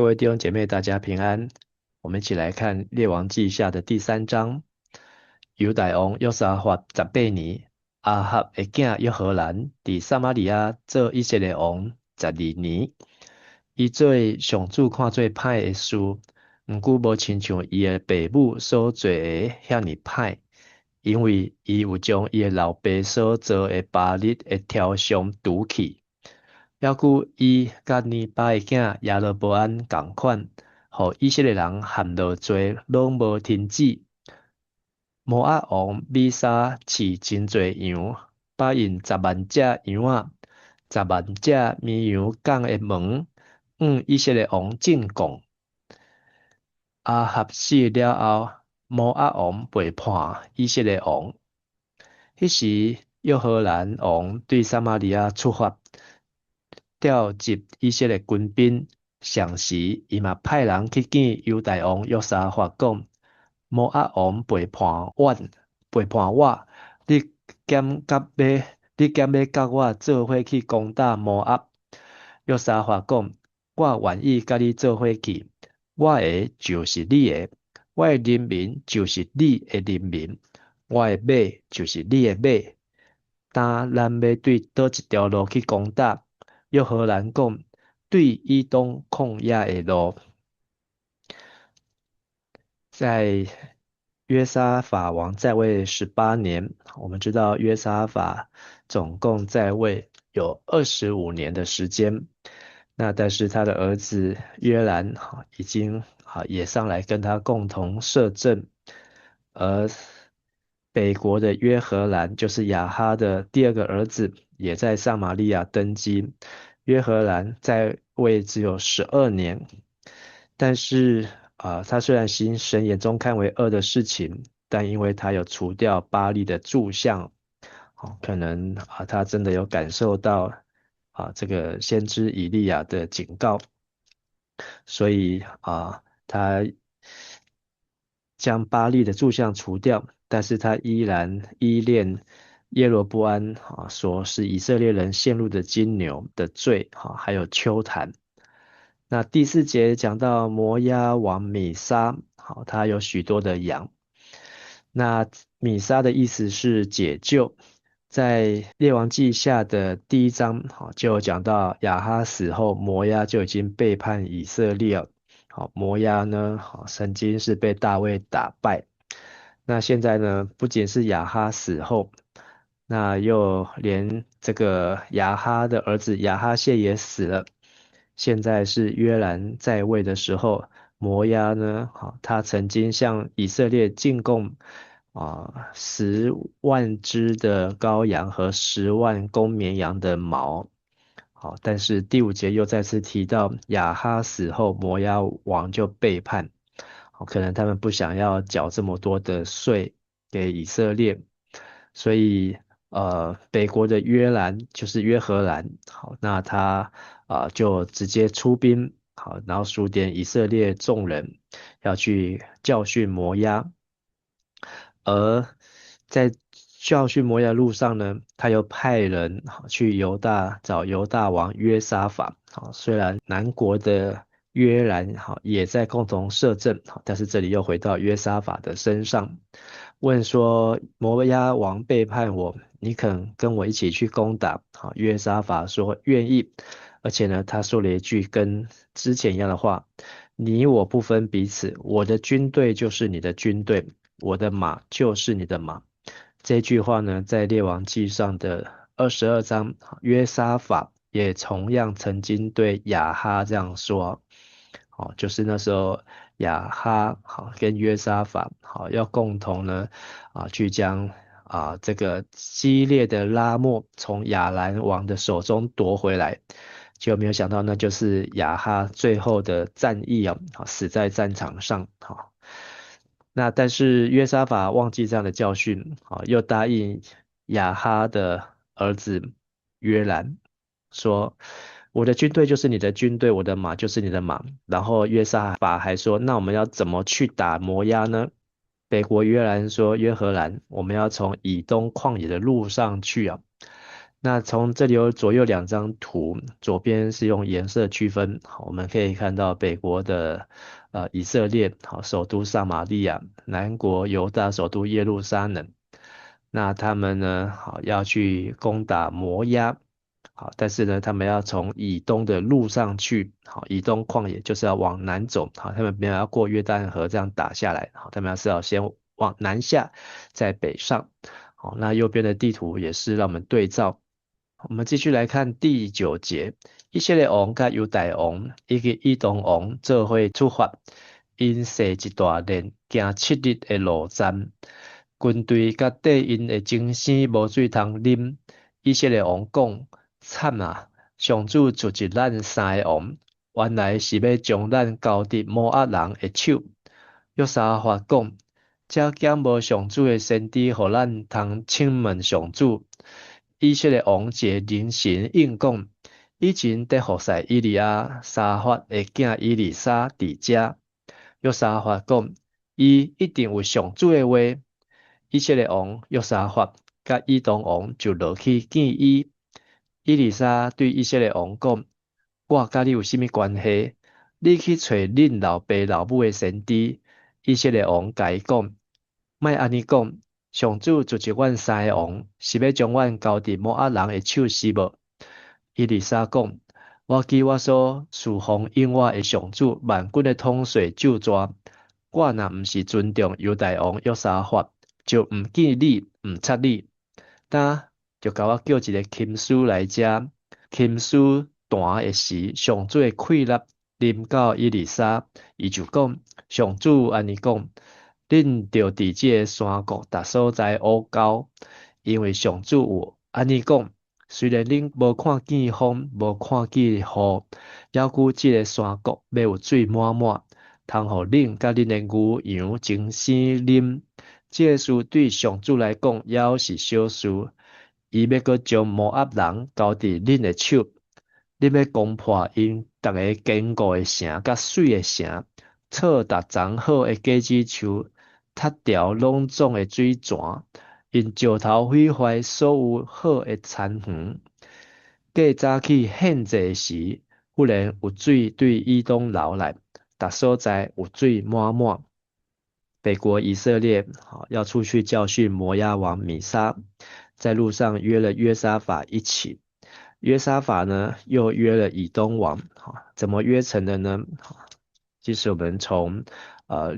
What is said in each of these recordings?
各位弟兄姐妹，大家平安。我们一起来看《列王记下》的第3章。犹大王约沙法18年，阿哈的囝约荷兰伫撒玛利亚做以色列王12年。伊做上主看做歹的事，毋过无亲像伊的爸母所做的遐尼歹，因为伊有将伊的老爸所做的巴力的雕像除去。了久，伊甲尼巴的囝亚罗波安共款，互以色列人陷落罪，拢无停止。摩押王米沙饲真侪羊，把因10万只羊仔、10万只绵羊放的门，以色列王进贡。阿合死了后，摩押王背叛以色列王。迄时，约荷兰王对撒玛利亚出发，调集以色列军兵。上时，伊嘛派人去见犹大王约沙法讲：摩押王背叛我，你减甲要，你减要甲我做伙去攻打摩押。约沙法讲：我愿意甲你做伙去，我的就是你的，我的人民就是你的人民，我的马就是你的马。当咱要对倒一条路去攻打？约荷兰讲：对以东旷野的路。在约沙法王在位18年，我们知道约沙法总共在位有25年的时间。那但是他的儿子约兰已经也上来跟他共同摄政，而北国的约荷兰就是亚哈的第二个儿子，也在撒玛利亚登基。约荷兰在位只有12年，但是他虽然行神眼中看为恶的事情，但因为他有除掉巴力的柱像，可能他真的有感受到这个先知以利亚的警告，所以他将巴力的柱像除掉，但是他依然依恋耶罗波安所使以色列人陷入的金牛的罪还有丘坛。那第4节讲到摩押王米沙，好，他有许多的羊。那米沙的意思是解救，在列王记下的第1章，好，就讲到亚哈死后，摩押就已经背叛以色列了。好，摩押呢，好，曾经是被大卫打败。那现在呢，不仅是亚哈死后，那又连这个亚哈的儿子亚哈谢也死了。现在是约兰在位的时候，摩押呢，好，他曾经向以色列进贡10万只的羔羊和10万公绵羊的毛。好，但是第5节又再次提到亚哈死后，摩押王就背叛。好，可能他们不想要缴这么多的税给以色列，所以北国的约兰就是约荷兰，好，那他就直接出兵，好，然后数点以色列众人要去教训摩押。而在教训摩押路上呢，他又派人去犹大找犹大王约沙法。好，虽然南国的约兰也在共同摄政，但是这里又回到约沙法的身上，问说摩押王背叛我，你肯跟我一起去攻打？好，约沙法说愿意，而且呢，他说了一句跟之前一样的话：你我不分彼此，我的军队就是你的军队，我的马就是你的马。这句话呢，在列王记上的22章，约沙法也同样曾经对亚哈这样说。好，就是那时候亚哈跟约沙法要共同呢去将这个激烈的拉末从亚兰王的手中夺回来。就没有想到那就是亚哈最后的战役死在战场上。那但是约沙法忘记这样的教训，又答应亚哈的儿子约兰说：“我的军队就是你的军队，我的马就是你的马。”然后约沙法还说：“那我们要怎么去打摩押呢？”北国约兰说：“约荷兰，我们要从以东旷野的路上去啊。”那从这里有左右两张图，左边是用颜色区分，好，我们可以看到北国的以色列，好，首都撒玛利亚，南国犹大首都耶路撒冷。那他们呢，好要去攻打摩押，好，但是呢，他们要从以东的路上去，好，以东旷野就是要往南走，好，他们没有要过约旦河这样打下来，好，他们要先往南下，再北上。好，那右边的地图也是让我们对照。我们继续来看第9节，以色列王甲犹大王以及以东王做伙出发，因设一大连，行7日的路战。军队甲底因的精生无水通啉。以色列王讲：惨啊！上主出一咱三个王，原来是要将咱交伫摩押人的手。约沙法讲：这减无上主的先知，互咱通请问上主。以色列王一个人神应讲：以前在服侍以利亚沙法的囝以利沙伫遮。约沙法讲：伊一定有上主的话。以色列王约沙法甲以东王就落去见伊。以利沙对以色列王讲：我甲你有甚物关系？你去找恁老爸老母的先知。以色列王甲伊讲：莫安尼讲，上主就是阮三个王，是要将阮交伫摩押人的手是无？以利沙讲：我记我所侍奉应我的上主万军的统帅就抓。我若毋是尊重犹大王约沙法，就毋见你，毋插你。呾就甲我叫一个琴师来遮。琴师弹的时，上主的气力临到以利沙，伊就讲：上主安尼讲，恁着伫这个山谷达所在乌交，因为上主有安尼讲。虽然恁无看见风，无看见雨，要顾这个山谷要有水满满，通互恁甲恁的牛羊精生啉。这个事对上主来讲，也是小事。伊要搁将摩押人交伫恁的手，恁要攻破因逐个坚固的城甲水的城，错达长好的果子树，踢掉拢总的水泉，因石头毁坏所有好的田园。过早起献祭时，忽然有水对以东流来，达所在有水满满。北国以色列要出去教训摩押王米沙，在路上约了约沙法一起。约沙法呢，又约了以东王，怎么约成的呢？其实我们从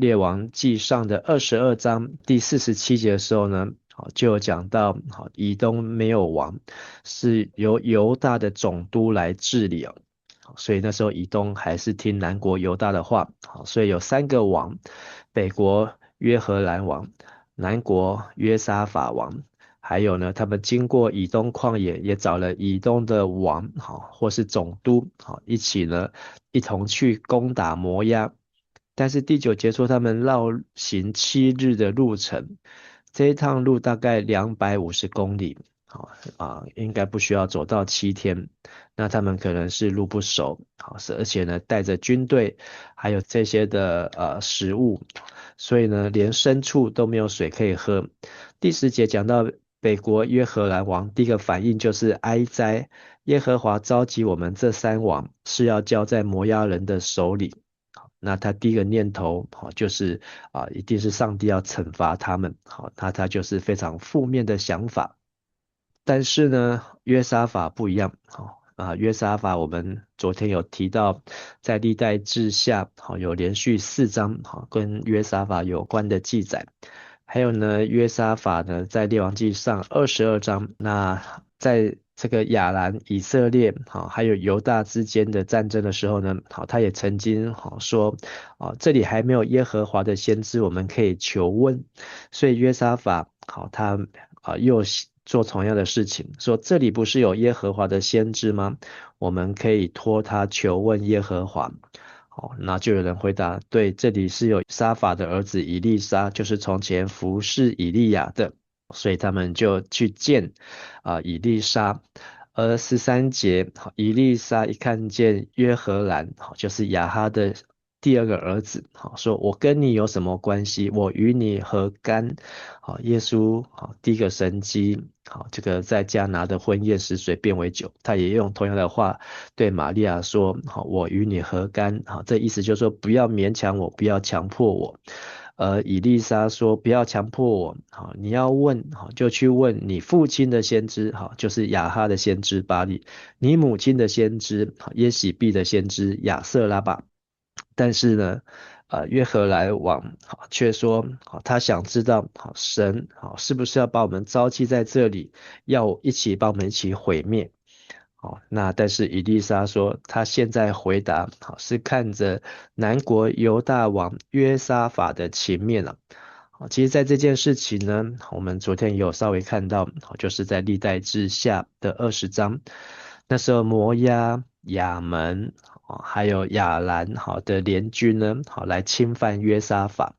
列王记上的22章第47节的时候呢，就有讲到，以东没有王，是由犹大的总督来治理哦。所以那时候以东还是听南国犹大的话，所以有3个王：北国约荷兰王，南国约沙法王。还有呢，他们经过以东旷野，也找了以东的王，或是总督，一起呢，一同去攻打摩押。但是第9节说他们绕行7日的路程，这一趟路大概250公里，应该不需要走到7天。那他们可能是路不熟，而且呢带着军队，还有这些的食物，所以呢连牲畜都没有水可以喝。第10节讲到北国约荷兰王，第一个反应就是哀哉，耶和华召集我们这3王，是要交在摩押人的手里。那他第一个念头，就是一定是上帝要惩罚他们，那他就是非常负面的想法。但是呢，约沙法不一样，约沙法我们昨天有提到，在历代志下，有连续4章，跟约沙法有关的记载。还有呢，约沙法呢，在列王记上22章，那在这个亚兰、以色列，还有犹大之间的战争的时候呢，他也曾经说，这里还没有耶和华的先知，我们可以求问。所以约沙法，他又做同样的事情，说这里不是有耶和华的先知吗？我们可以托他求问耶和华。那就有人回答，对，这里是有沙法的儿子以利沙，就是从前服侍以利亚的，所以他们就去见以利沙。而13节，以利沙一看见约荷兰，就是亚哈的第二个儿子，好，说我跟你有什么关系？我与你何干？好，耶稣好第一个神迹，好，这个在迦拿的婚宴使水变为酒，他也用同样的话对玛利亚说，好，我与你何干？好，这意思就是说不要勉强我，不要强迫我。以利沙说不要强迫我，好，你要问，好，就去问你父亲的先知，好，就是亚哈的先知巴利，你母亲的先知，好，耶喜毕的先知亚瑟拉吧。但是呢，约荷来王好却说，好，他想知道，好，神好是不是要把我们招弃在这里，要一起把我们一起毁灭？好，那但是以利沙说，他现在回答，好，是看着南国犹大王约沙法的情面了。好，其实在这件事情呢，我们昨天也有稍微看到，好，就是在历代志下的20章，那时候摩押、亚门，还有亚兰，好的联军呢，好来侵犯约沙法，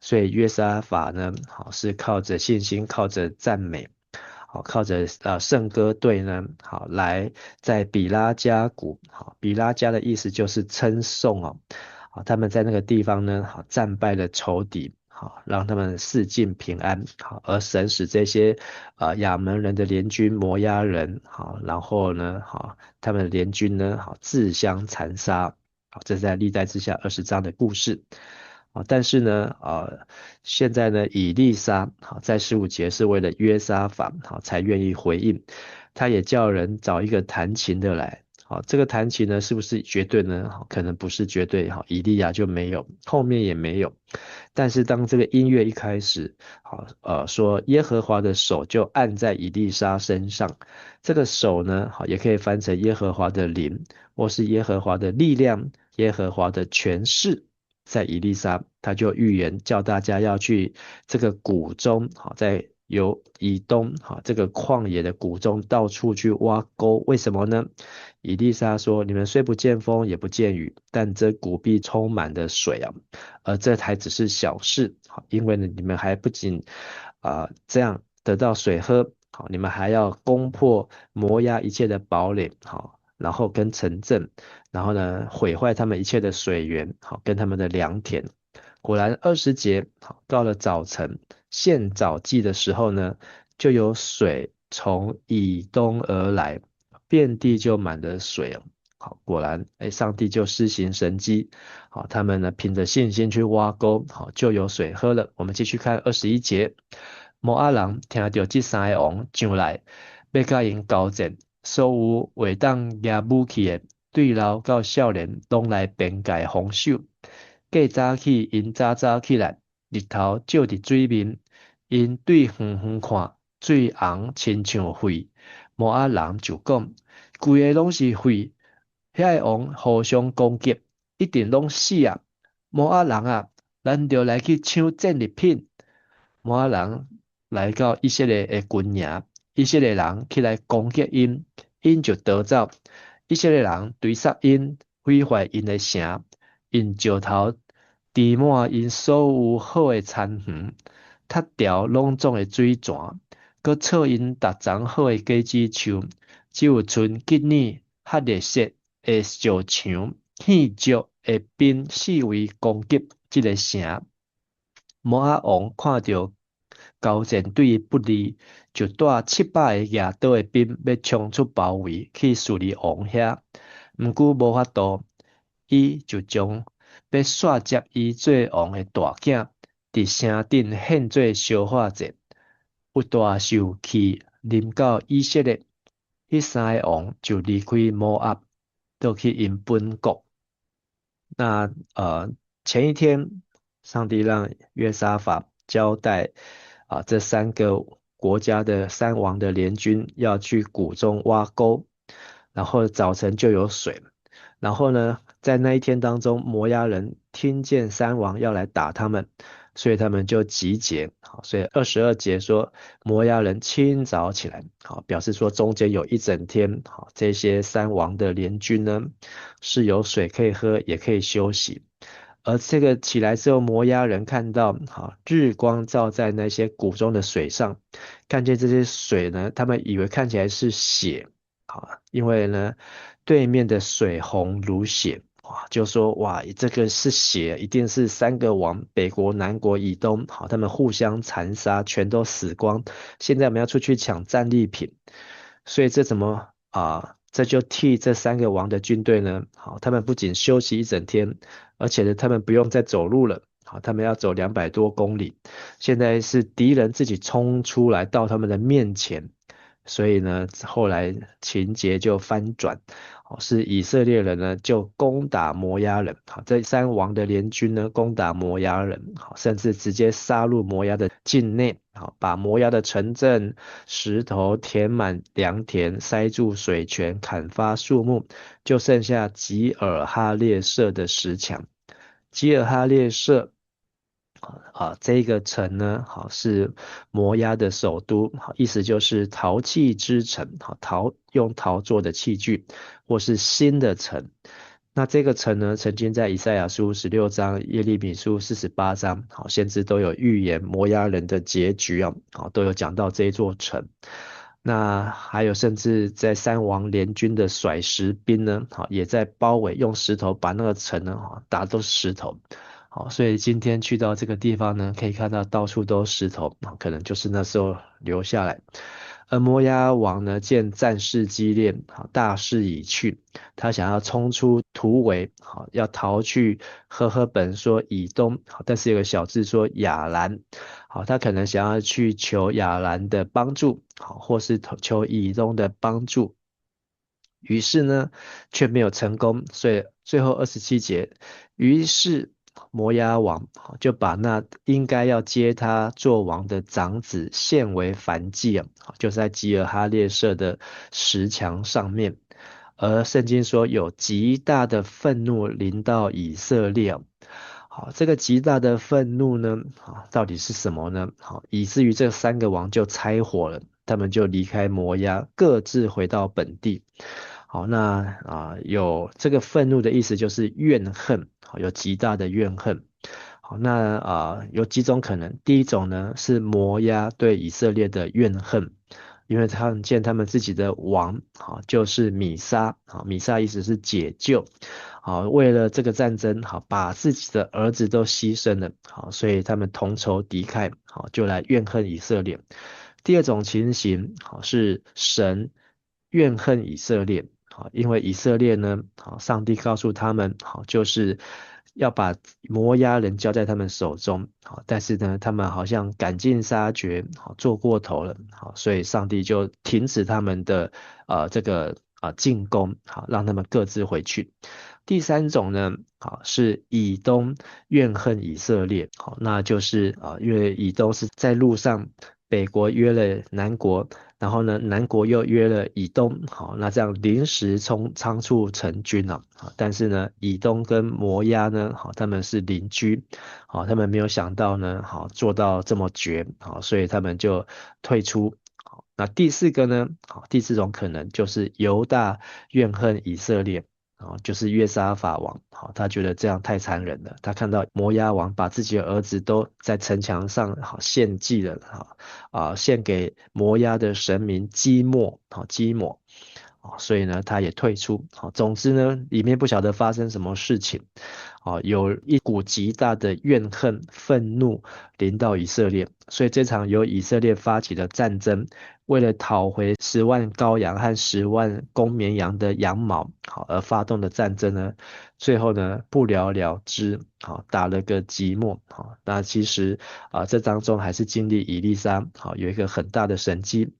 所以约沙法呢，好是靠着信心，靠着赞美。好，靠着圣歌队呢，好来在比拉加谷，好比拉加的意思就是称颂哦，好他们在那个地方呢，好战败了仇敌，好让他们四境平安，好而神使这些亚门人的联军摩押人，好然后呢，好他们的联军呢，好自相残杀，好这是在历代之下20章的故事。啊，但是呢，现在呢，以利沙好在15节是为了约沙法好才愿意回应，他也叫人找一个弹琴的来。好，这个弹琴呢，是不是绝对呢？好，可能不是绝对。好，以利亚就没有，后面也没有。但是当这个音乐一开始，好，说耶和华的手就按在以利沙身上，这个手呢，好，也可以翻成耶和华的灵，或是耶和华的力量，耶和华的权势。在以利沙，他就预言叫大家要去这个谷中，好，在以东，好，这个旷野的谷中到处去挖沟。为什么呢？以利沙说：你们虽不见风，也不见雨，但这谷必充满的水啊。而这还只是小事，好，因为呢，你们还不仅这样得到水喝，好，你们还要攻破摩押一切的堡垒，好，然后跟城镇。然后呢，毁坏他们一切的水源，好，跟他们的良田。果然20节，好，到了早晨献早祭的时候呢，就有水从以东而来，遍地就满了水哦。好，果然，哎，上帝就施行神迹，好，他们呢凭着信心去挖沟，好，就有水喝了。我们继续看21节，摩阿人听到这三个王上来，要甲因交战，所有会当拿武器的。对老到少年拢来辩解防守。过早起，因早早起来，日头照伫水面，因对远远看，水红亲像血。摩押人就讲，规个拢是血，遐个王互相攻击，一定拢死啊！摩押人啊，咱着来去抢战利品。摩押人来到以色列的军营，以色列人起来攻击因，因就逃走。以色列人追杀因，毁坏因的城，因石头滴满因所有好的田园，踢掉拢总的水泉，佮错因逐丛好的果子树，只有剩今年哈列色的石墙，建筑的兵四围攻击这个城。摩押王看到交战对伊不利，就带700个亚刀的兵要冲出包围去处理王遐。毋过无法度，伊就将要煞接伊做王的大囝，伫城顶献做烧化祭，有大受气临到以色列，迄三个王就离开摩押，倒去因本国。那前一天，上帝让约沙法交代这三个国家的三王的联军要去谷中挖沟，然后早晨就有水。然后呢，在那一天当中，摩押人听见三王要来打他们，所以他们就集结。好，所以22节说，摩押人清早起来，好，表示说中间有一整天，好，这些三王的联军呢是有水可以喝，也可以休息。而这个起来之后，摩押人看到，好，日光照在那些谷中的水上，看见这些水呢，他们以为看起来是血，好，因为呢，对面的水红如血，哇，就说哇，这个是血，一定是三个王，北国、南国、以东，好，他们互相残杀，全都死光。现在我们要出去抢战利品，所以这怎么这就替这三个王的军队呢，好，他们不仅休息一整天，而且呢，他们不用再走路了，好，他们要走200多公里。现在是敌人自己冲出来到他们的面前，所以呢，后来情节就翻转。是以色列人呢就攻打摩押人，好，这三王的联军呢攻打摩押人，好，甚至直接杀入摩押的境内，好，把摩押的城镇、石头填满良田，塞住水泉，砍伐树木，就剩下吉尔哈列舍的石墙。吉尔哈列舍这个城呢，好是摩押的首都，好意思就是陶器之城，好用陶做的器具，或是新的城。那这个城呢，曾经在以赛亚书16章、耶利米书48章，好先知都有预言摩押人的结局啊，好都有讲到这一座城。那还有甚至在三王联军的甩石兵呢，好也在包围，用石头把那个城呢，打都是石头。好，所以今天去到这个地方呢，可以看到到处都石头，可能就是那时候留下来。而摩押王呢，见战事激烈，好大势已去，他想要冲出突围，好要逃去赫本说以东，好但是有个小字说亚兰，好他可能想要去求亚兰的帮助，好或是求以东的帮助。于是呢，却没有成功，所以最后27节，于是摩押王就把那应该要接他做王的长子献为燔祭啊，就在吉尔哈列舍的石墙上面。而圣经说有极大的愤怒临到以色列啊。好，这个极大的愤怒呢，到底是什么呢？好，以至于这三个王就拆伙了，他们就离开摩押，各自回到本地。好，那有这个愤怒的意思就是怨恨，好，有极大的怨恨。好，那有几种可能，第一种呢是摩押对以色列的怨恨，因为他们见他们自己的王，好，就是米沙，好，米沙意思是解救，好，为了这个战争，好，把自己的儿子都牺牲了，好，所以他们同仇敌忾，好，就来怨恨以色列。第二种情形，好，是神怨恨以色列，好，因为以色列呢，好，上帝告诉他们，好，就是要把摩押人交在他们手中，好，但是呢，他们好像赶尽杀绝，好，做过头了，好，所以上帝就停止他们的这个进攻，好，让他们各自回去。第三种呢，好是以东怨恨以色列，好，那就是因为以东是在路上，北国约了南国，然后呢，南国又约了以东，好，那这样临时仓促成军了，好，但是呢，以东跟摩押呢，好，他们是邻居，好，他们没有想到呢，好，做到这么绝，好，所以他们就退出。好，那第四个呢，好，第四种可能就是犹大怨恨以色列。就是约沙法王，好，他觉得这样太残忍了。他看到摩押王把自己的儿子都在城墙上好献祭了，好献给摩押的神明基莫，好基莫，所以呢，他也退出。好，总之呢，里面不晓得发生什么事情，有一股极大的怨恨、愤怒临到以色列，所以这场由以色列发起的战争，为了讨回10万羔羊和10万公绵羊的羊毛，好而发动的战争呢，最后呢不了了之，好打了个寂寞，好，那其实这当中还是经历以利沙，好有一个很大的神迹。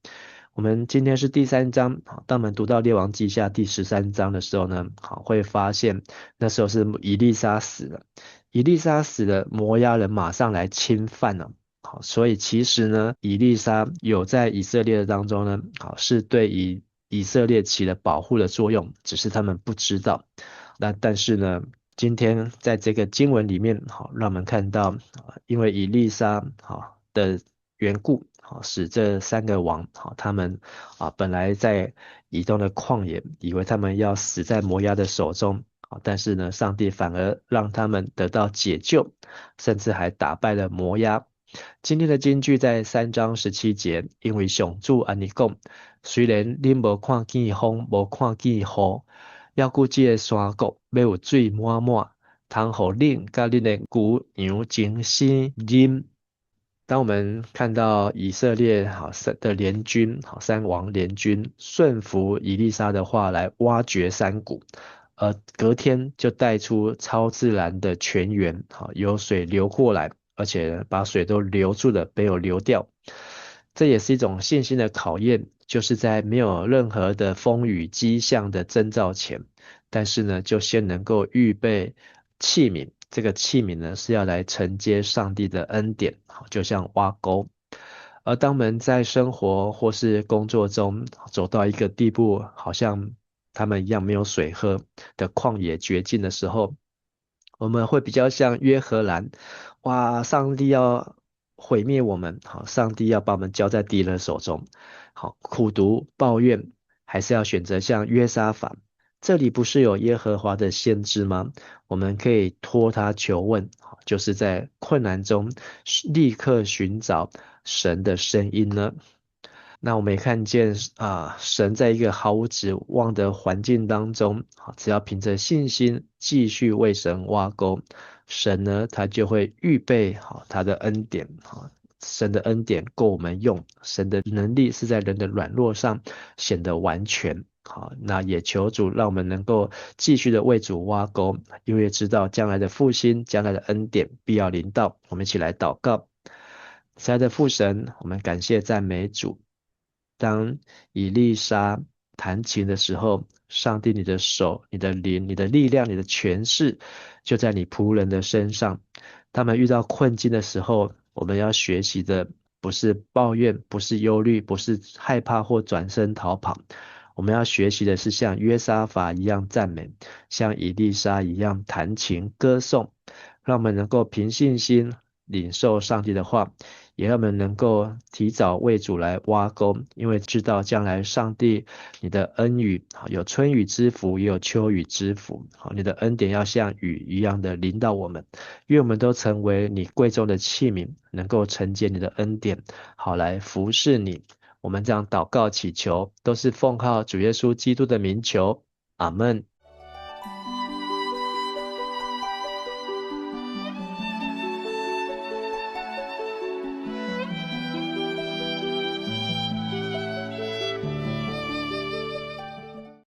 我们今天是第3章，好，当我们读到列王记下第13章的时候呢，好会发现那时候是以利沙死了，以利沙死了，摩押人马上来侵犯了。好，所以其实呢，以利沙有在以色列当中呢，好是对以色列起了保护的作用，只是他们不知道。但是呢，今天在这个经文里面，好让我们看到，因为以利沙好的缘故，好使这三个王，好他们本来在以东的旷野，以为他们要死在摩押的手中。但是呢，上帝反而让他们得到解救，甚至还打败了摩押。今天的金句在3章17节，因为上主安尼讲，虽然恁无看见风，无看见雨，要顾这个山谷要有水满满，通互恁甲恁的牛羊精生啉。当我们看到以色列的联军三王联军顺服以利沙的话来挖掘山谷，隔天就带出超自然的泉源，有水流过来，而且把水都留住了，没有流掉。这也是一种信心的考验，就是在没有任何的风雨迹象的征兆前，但是呢，就先能够预备器皿。这个器皿呢，是要来承接上帝的恩典，就像挖沟。而当我们在生活或是工作中走到一个地步，好像他们一样没有水喝的旷野绝境的时候，我们会比较像约荷兰，哇，上帝要毁灭我们，好，上帝要把我们交在敌人手中，好，苦读抱怨，还是要选择像约沙法，这里不是有耶和华的先知吗？我们可以托他求问，好就是在困难中立刻寻找神的声音呢？那我们也看见神在一个毫无指望的环境当中，只要凭着信心继续为神挖沟，神呢他就会预备好他的恩典，神的恩典够我们用，神的能力是在人的软弱上显得完全。好，那也求主让我们能够继续的为主挖沟，因为知道将来的复兴、将来的恩典必要临到。我们一起来祷告。亲爱的父神，我们感谢赞美主。当以利沙弹琴的时候，上帝你的手、你的灵、你的力量、你的权势，就在你仆人的身上。他们遇到困境的时候，我们要学习的不是抱怨，不是忧虑，不是害怕或转身逃跑。我们要学习的是像约沙法一样赞美，像以利沙一样弹琴歌颂，让我们能够凭信心领受上帝的话。也让我们能够提早为主来挖沟，因为知道将来上帝你的恩雨，有春雨之福，也有秋雨之福，好，你的恩典要像雨一样的临到我们，愿我们都成为你贵重的器皿，能够承接你的恩典，好来服侍你。我们这样祷告祈求，都是奉靠主耶稣基督的名求，阿门。